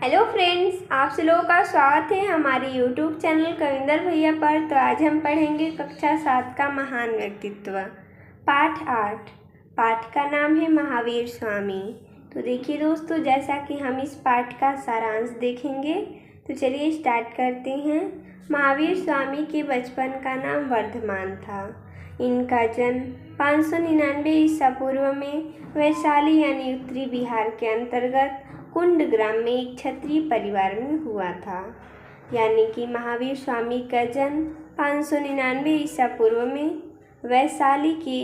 Hello friends, आप सब लोगों का स्वागत है हमारे यूट्यूब चैनल कविंदर भैया पर। तो आज हम पढ़ेंगे कक्षा 7 का महान व्यक्तित्व, पाठ 8। पाठ का नाम है महावीर स्वामी। तो देखिए दोस्तों, जैसा कि हम इस पाठ का सारांश देखेंगे, तो चलिए स्टार्ट करते हैं। महावीर स्वामी के बचपन का नाम वर्धमान था। इनका जन्म 599 ईसा पूर्व में वैशाली यानी उत्तरी बिहार के अंतर्गत कुंड ग्राम में एक क्षत्रिय परिवार में हुआ था। यानी कि महावीर स्वामी का जन्म 599 ईसा पूर्व में वैशाली के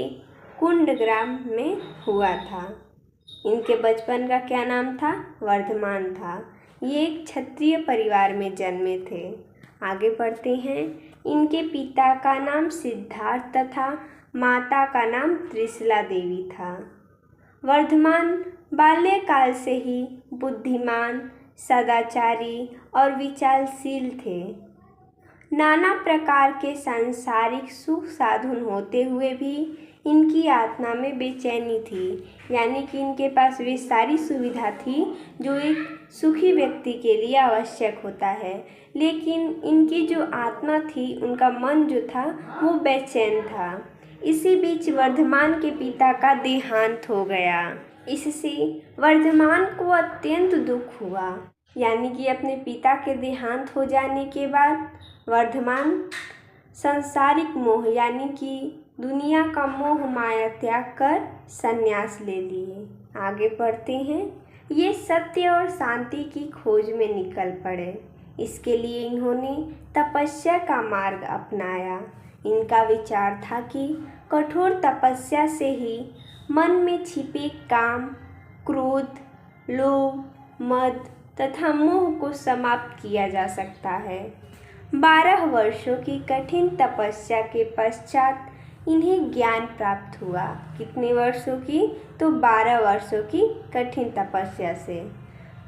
कुंड ग्राम में हुआ था। इनके बचपन का क्या नाम था? वर्धमान था। ये एक क्षत्रिय परिवार में जन्मे थे। आगे बढ़ते हैं। इनके पिता का नाम सिद्धार्थ तथा माता का नाम त्रिशला देवी था। वर्धमान बाल्यकाल से ही बुद्धिमान, सदाचारी और विचारशील थे। नाना प्रकार के सांसारिक सुख साधन होते हुए भी इनकी आत्मा में बेचैनी थी। यानी कि इनके पास वे सारी सुविधा थी जो एक सुखी व्यक्ति के लिए आवश्यक होता है, लेकिन इनकी जो आत्मा थी, उनका मन जो था वो बेचैन था। इसी बीच वर्धमान के पिता का देहांत हो गया। इससे वर्धमान को अत्यंत दुख हुआ। यानी कि अपने पिता के देहांत हो जाने के बाद वर्धमान सांसारिक मोह यानी कि दुनिया का मोह माया त्याग कर संन्यास ले लिए। आगे बढ़ते हैं। ये सत्य और शांति की खोज में निकल पड़े। इसके लिए इन्होंने तपस्या का मार्ग अपनाया। इनका विचार था कि कठोर तपस्या से ही मन में छिपे काम, क्रोध, लोभ, मद तथा मोह को समाप्त किया जा सकता है। 12 वर्षों की कठिन तपस्या के पश्चात इन्हें ज्ञान प्राप्त हुआ। कितने वर्षों की? तो 12 वर्षों की कठिन तपस्या से।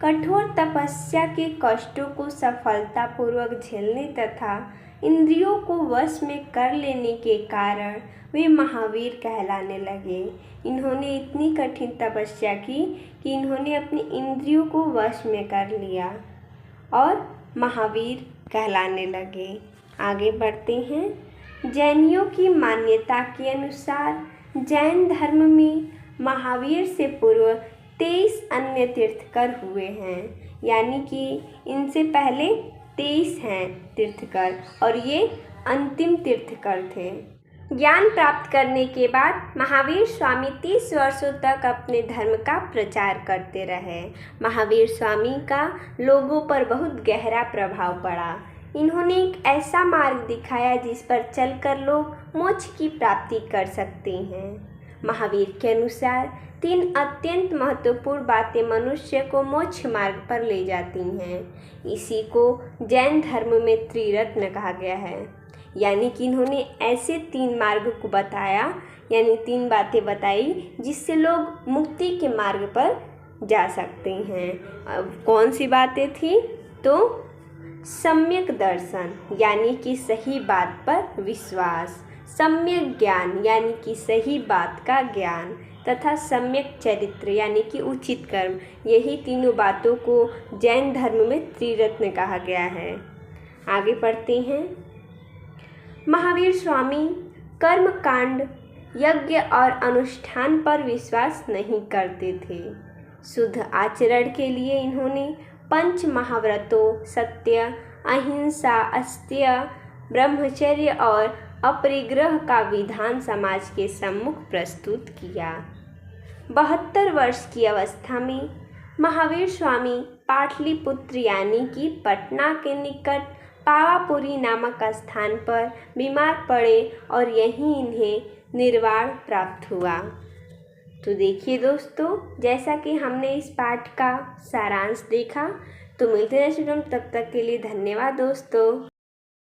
कठोर तपस्या के कष्टों को सफलतापूर्वक झेलने तथा इंद्रियों को वश में कर लेने के कारण वे महावीर कहलाने लगे। इन्होंने इतनी कठिन तपस्या की कि इन्होंने अपनी इंद्रियों को वश में कर लिया और महावीर कहलाने लगे। आगे बढ़ते हैं। जैनियों की मान्यता के अनुसार जैन धर्म में महावीर से पूर्व 23 अन्य तीर्थकर हुए हैं। यानी कि इनसे पहले 23 हैं तीर्थकर और ये अंतिम तीर्थकर थे। ज्ञान प्राप्त करने के बाद महावीर स्वामी 30 वर्षों तक अपने धर्म का प्रचार करते रहे। महावीर स्वामी का लोगों पर बहुत गहरा प्रभाव पड़ा। इन्होंने एक ऐसा मार्ग दिखाया जिस पर चलकर लोग मोक्ष की प्राप्ति कर सकते हैं। महावीर के अनुसार 3 अत्यंत महत्वपूर्ण बातें मनुष्य को मोक्ष मार्ग पर ले जाती हैं। इसी को जैन धर्म में त्रिरत्न कहा गया है। यानी कि इन्होंने ऐसे 3 मार्ग को बताया, यानी 3 बातें बताई जिससे लोग मुक्ति के मार्ग पर जा सकते हैं। अब कौन सी बातें थी? तो सम्यक दर्शन यानी कि सही बात पर विश्वास, सम्यक ज्ञान यानी कि सही बात का ज्ञान तथा सम्यक चरित्र यानी कि उचित कर्म। यही तीनों बातों को जैन धर्म में त्रिरत्न कहा गया है। आगे बढ़ते हैं। महावीर स्वामी कर्म कांड, यज्ञ और अनुष्ठान पर विश्वास नहीं करते थे। शुद्ध आचरण के लिए इन्होंने 5 महाव्रतों सत्य, अहिंसा, अस्त्य, ब्रह्मचर्य और अपरिग्रह का विधान समाज के सम्मुख प्रस्तुत किया। 72 वर्ष की अवस्था में महावीर स्वामी पाटलिपुत्र यानी कि पटना के निकट पावापुरी नामक स्थान पर बीमार पड़े और यहीं इन्हें निर्वाण प्राप्त हुआ। तो देखिए दोस्तों, जैसा कि हमने इस पाठ का सारांश देखा, तो मिलते हैं। तब तक के लिए धन्यवाद दोस्तों।